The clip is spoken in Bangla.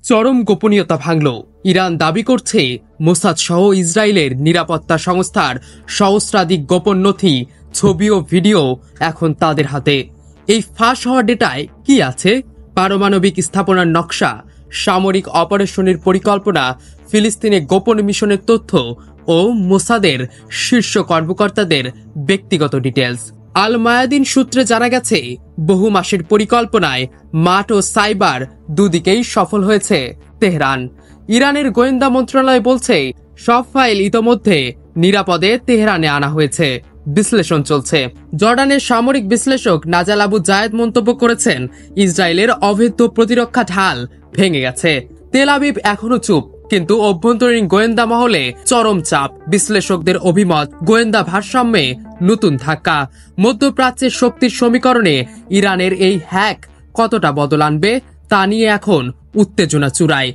চরম গোপনীয়তা ভাঙল। ইরান দাবি করছে মোসাদ সহ ইসরায়েলের নিরাপত্তা সংস্থার সহস্রাধিক গোপন নথি, ছবি ও ভিডিও এখন তাদের হাতে। এই ফাঁস হওয়া ডেটায় কি আছে? পারমাণবিক স্থাপনার নকশা, সামরিক অপারেশনের পরিকল্পনা, ফিলিস্তিনে গোপন মিশনের তথ্য ও মোসাদের শীর্ষ কর্মকর্তাদের ব্যক্তিগত ডিটেলস। আল মায়াদিন সূত্রে জানা গেছে, বহু মাসের পরিকল্পনায় মাঠ ও সাইবার দুদিকেই সফল হয়েছে তেহরান। ইরানের গোয়েন্দা মন্ত্রণালয় বলছে, সব ফাইল ইতোমধ্যে নিরাপদে তেহরানে আনা হয়েছে, বিশ্লেষণ চলছে। জর্ডানের সামরিক বিশ্লেষক নাজাল আবু জায়েদ মন্তব্য করেছেন, ইসরায়েলের অভেদ্য প্রতিরক্ষা ঢাল ভেঙে গেছে। তেল আবিব এখনো চুপ, কিন্তু অভ্যন্তরীণ গোয়েন্দা মহলে চরম চাপ। বিশ্লেষকদের অভিমত, গোয়েন্দা ভারসাম্যে নতুন ধাক্কা। মধ্যপ্রাচ্যের শক্তির সমীকরণে ইরানের এই হ্যাক কতটা বদল আনবে তা নিয়ে এখন উত্তেজনা চূড়ায়।